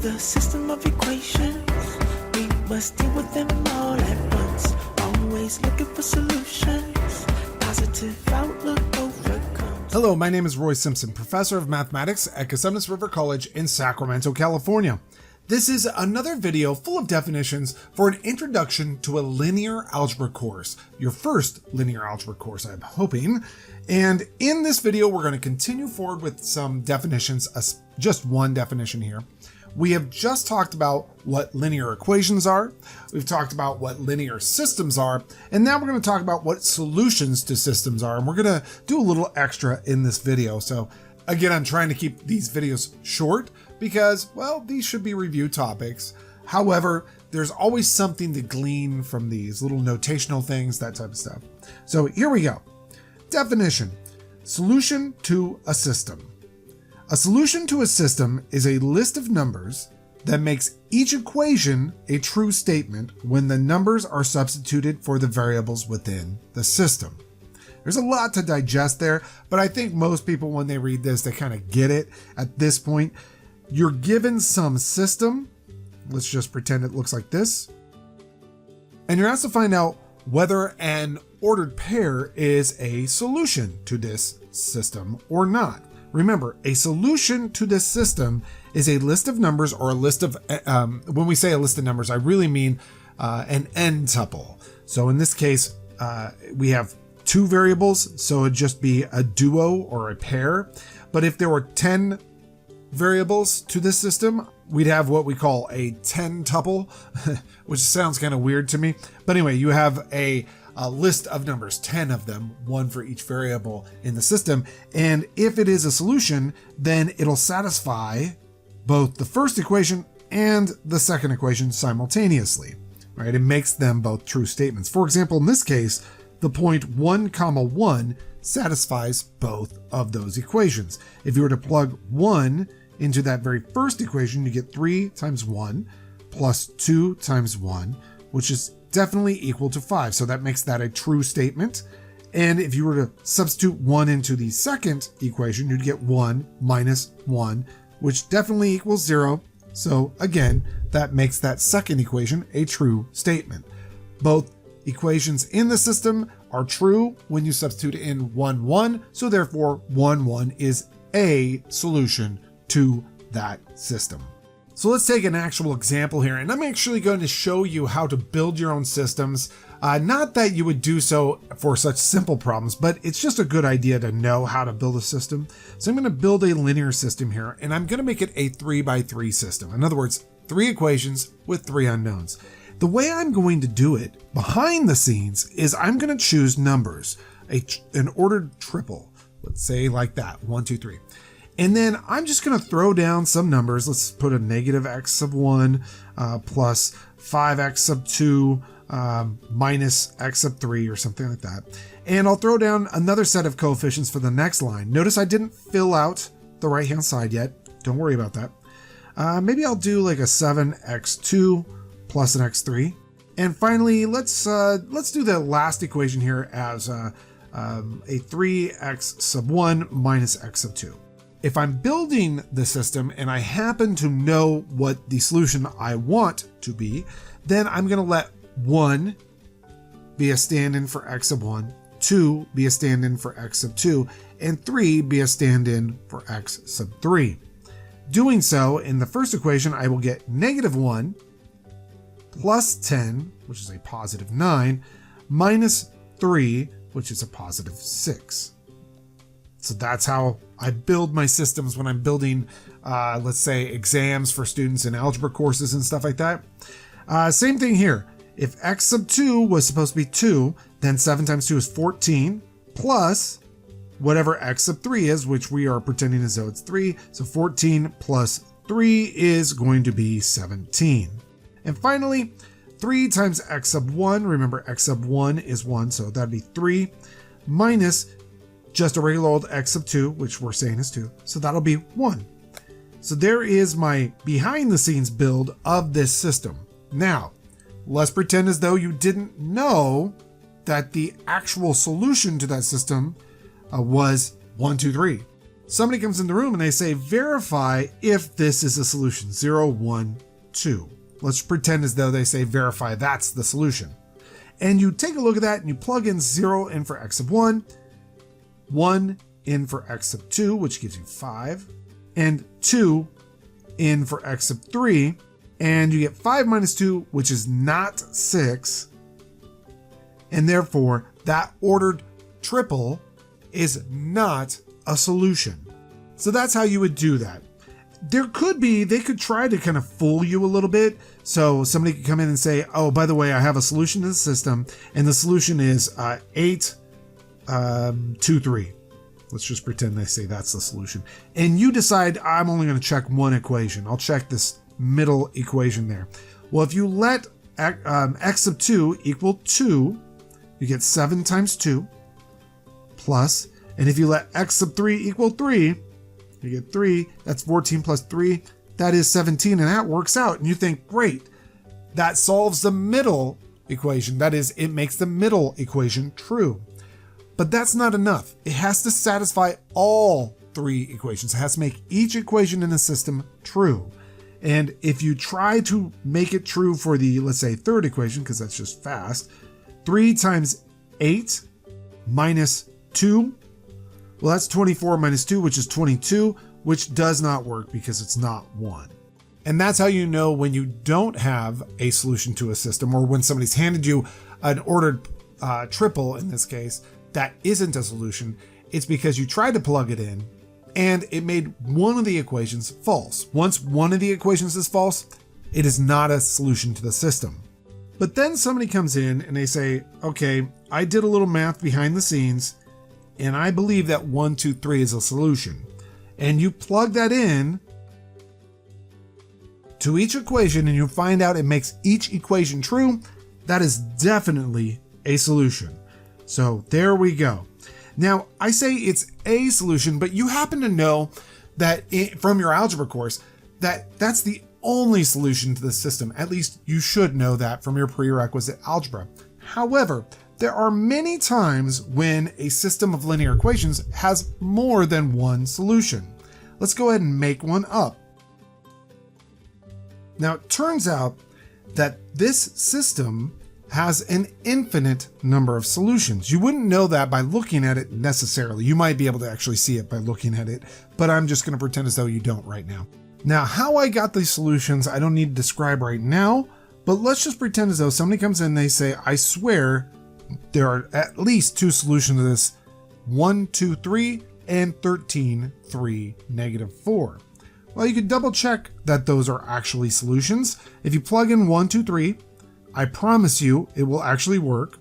the system of equations. We must deal with them all at once. Always looking for solutions. Positive outlook overcomes. Hello, my name is Roy Simpson, professor of mathematics at Cosumnes River College in Sacramento, California. This is another video full of definitions for an introduction to a linear algebra course, your first linear algebra course, I'm hoping. And in this video, we're going to continue forward with some definitions, just one definition here. We have just talked about what linear equations are. We've talked about what linear systems are. And now we're going to talk about what solutions to systems are. And we're going to do a little extra in this video. So again, I'm trying to keep these videos short because, well, these should be review topics. However, there's always something to glean from these little notational things, that type of stuff. So here we go. Definition: solution to a system. A solution to a system is a list of numbers that makes each equation a true statement when the numbers are substituted for the variables within the system. There's a lot to digest there, but I think most people, when they read this, they kind of get it at this point. You're given some system. Let's just pretend it looks like this. And you're asked to find out whether an ordered pair is a solution to this system or not. Remember, a solution to this system is a list of numbers, or a list of, when we say a list of numbers, I really mean an n tuple. So in this case, we have two variables, so it'd just be a duo or a pair. But if there were 10 variables to this system, we'd have what we call a 10 tuple, which sounds kind of weird to me. But anyway, you have a list of numbers, 10 of them, one for each variable in the system. And if it is a solution, then it'll satisfy both the first equation and the second equation simultaneously, right? It makes them both true statements. For example, in this case, the point 1, 1 satisfies both of those equations. If you were to plug 1 into that very first equation, you get 3 times 1 plus 2 times 1, which is definitely equal to 5. So that makes that a true statement. And if you were to substitute 1 into the second equation, you'd get 1 minus 1, which definitely equals 0. So again, that makes that second equation a true statement. Both equations in the system are true when you substitute in 1, 1. So therefore, 1, 1 is a solution to that system. So let's take an actual example here, and I'm actually going to show you how to build your own systems. Not that you would do so for such simple problems, but it's just a good idea to know how to build a system. So I'm going to build a linear system here, and I'm going to make it a 3x3 system. In other words, 3 equations with 3 unknowns. The way I'm going to do it behind the scenes is I'm going to choose numbers, an ordered triple, let's say like that, 1, 2, 3. And then I'm just going to throw down some numbers. Let's put a negative x sub 1 plus 5x sub 2 minus x sub 3 or something like that. And I'll throw down another set of coefficients for the next line. Notice I didn't fill out the right-hand side yet. Don't worry about that. Maybe I'll do like a 7x2 plus an x3. And finally, let's do the last equation here as a 3x sub 1 minus x sub 2. If I'm building the system and I happen to know what the solution I want to be, then I'm going to let 1 be a stand-in for x sub 1, 2 be a stand-in for x sub 2, and 3 be a stand-in for x sub 3. Doing so, in the first equation, I will get negative 1 plus 10, which is a positive 9, minus 3, which is a positive 6. So that's how I build my systems when I'm building, let's say, exams for students in algebra courses and stuff like that. Same thing here. If x sub 2 was supposed to be 2, then 7 times 2 is 14, plus whatever x sub 3 is, which we are pretending as though it's 3. So 14 plus 3 is going to be 17. And finally, 3 times x sub 1, remember x sub 1 is 1, so that'd be 3, minus just a regular old x sub 2, which we're saying is 2, so that'll be 1. So there is my behind the scenes build of this system. Now, let's pretend as though you didn't know that the actual solution to that system was 1, 2, 3. somebody comes in the room and they say, verify if this is a solution, 0, 1, 2. Let's pretend as though they say verify that's the solution. And you take a look at that and you plug in 0 in for x of 1, 1 in for x of 2, which gives you 5, and 2 in for x of 3, and you get 5 minus 2, which is not 6, and therefore that ordered triple is not a solution. So that's how you would do that. They could try to kind of fool you a little bit. So somebody could come in and say, oh, by the way, I have a solution to the system, and the solution is 8, 2, 3. Let's just pretend they say that's the solution. And you decide, I'm only going to check one equation. I'll check this middle equation there. Well, if you let x of 2 equal 2, you get 7 times 2 plus, and if you let x of 3 equal 3, you get 3, that's 14 plus 3, that is 17, and that works out. And you think, great, that solves the middle equation. That is, it makes the middle equation true. But that's not enough. It has to satisfy all 3 equations. It has to make each equation in the system true. And if you try to make it true for the, let's say, third equation, because that's just fast, 3 times 8 minus 2, well, that's 24 minus 2, which is 22, which does not work because it's not 1. And that's how you know when you don't have a solution to a system, or when somebody's handed you an ordered triple, in this case, that isn't a solution. It's because you tried to plug it in and it made one of the equations false. Once one of the equations is false, it is not a solution to the system. But then somebody comes in and they say, okay, I did a little math behind the scenes and I believe that 1, 2, 3 is a solution. And you plug that in to each equation and you find out it makes each equation true. That is definitely a solution. So there we go. Now, I say it's a solution, but you happen to know that from your algebra course, that's the only solution to the system. At least you should know that from your prerequisite algebra. However, there are many times when a system of linear equations has more than one solution. Let's go ahead and make one up. Now, it turns out that this system has an infinite number of solutions. You wouldn't know that by looking at it necessarily. You might be able to actually see it by looking at it, but I'm just going to pretend as though you don't right now. Now, how I got these solutions, I don't need to describe right now, but let's just pretend as though somebody comes in and they say, I swear there are at least 2 solutions to this, 1, 2, 3, and 13, 3, negative 4. Well, you could double check that those are actually solutions. If you plug in 1, 2, 3, I promise you it will actually work.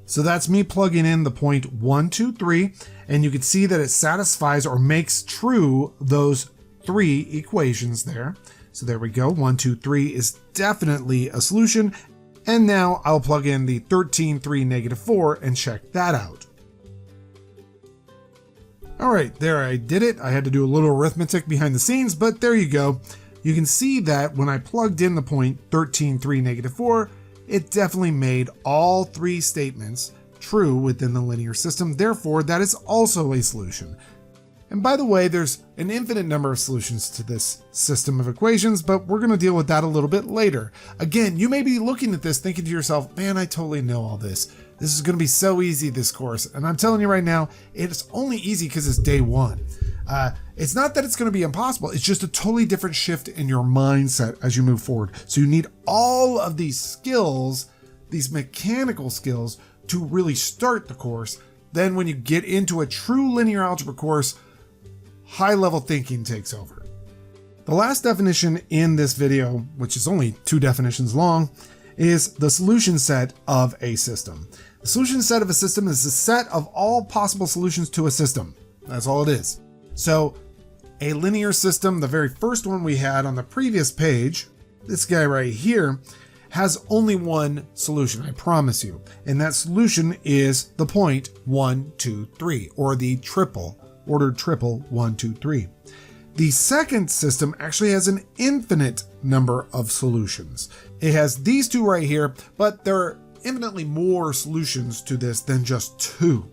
So that's me plugging in the point 1, 2, 3, and you can see that it satisfies or makes true those 3 equations there. So there we go. 1, 2, 3 is definitely a solution. And now I'll plug in the 13, 3, negative 4 and check that out. All right, there I did it. I had to do a little arithmetic behind the scenes, but there you go. You can see that when I plugged in the point 13, 3, negative 4, it definitely made all 3 statements true within the linear system. Therefore, that is also a solution. And by the way, there's an infinite number of solutions to this system of equations, but we're going to deal with that a little bit later. Again, you may be looking at this thinking to yourself, man, I totally know all this. This is going to be so easy, this course. And I'm telling you right now, it's only easy because it's day 1. It's not that it's going to be impossible. It's just a totally different shift in your mindset as you move forward. So you need all of these skills, these mechanical skills, to really start the course. Then when you get into a true linear algebra course, high-level thinking takes over. The last definition in this video, which is only 2 definitions long, is the solution set of a system. The solution set of a system is the set of all possible solutions to a system. That's all it is. So a linear system, the very first one we had on the previous page, this guy right here, has only one solution, I promise you. And that solution is the point 1, 2, 3, or the triple, ordered triple 1, 2, 3. The second system actually has an infinite number of solutions. It has these 2 right here, but there are infinitely more solutions to this than just 2.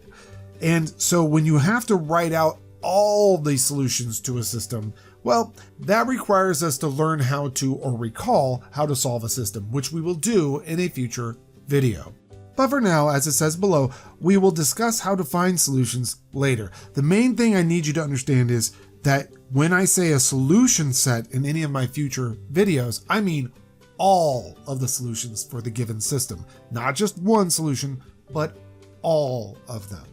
And so when you have to write out all the solutions to a system, well, that requires us to learn how to, or recall how to solve a system, which we will do in a future video. But for now, as it says below, we will discuss how to find solutions later. The main thing I need you to understand is that when I say a solution set in any of my future videos, I mean all of the solutions for the given system. Not just one solution, but all of them.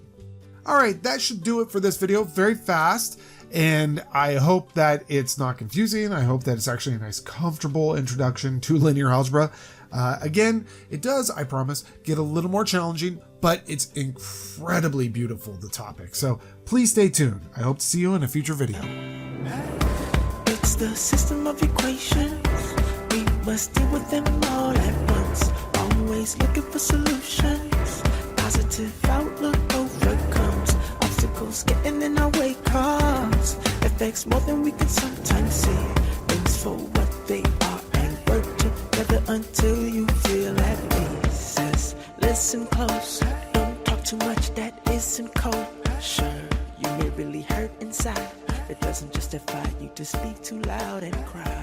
All right, that should do it for this video. Very fast. And I hope that it's not confusing. I hope that it's actually a nice, comfortable introduction to linear algebra. Again, it does, I promise, get a little more challenging, but it's incredibly beautiful, the topic. So please stay tuned. I hope to see you in a future video. It's the system of equations. We must deal with them all at once. Always looking for solutions. Positive outlook overcomes obstacles getting in our way, cause affects more than we can sometimes see. Things for what they are and work together until you feel at peace. Says, listen close, don't talk too much that isn't kosher. You may really hurt inside. It doesn't justify you to speak too loud and cry.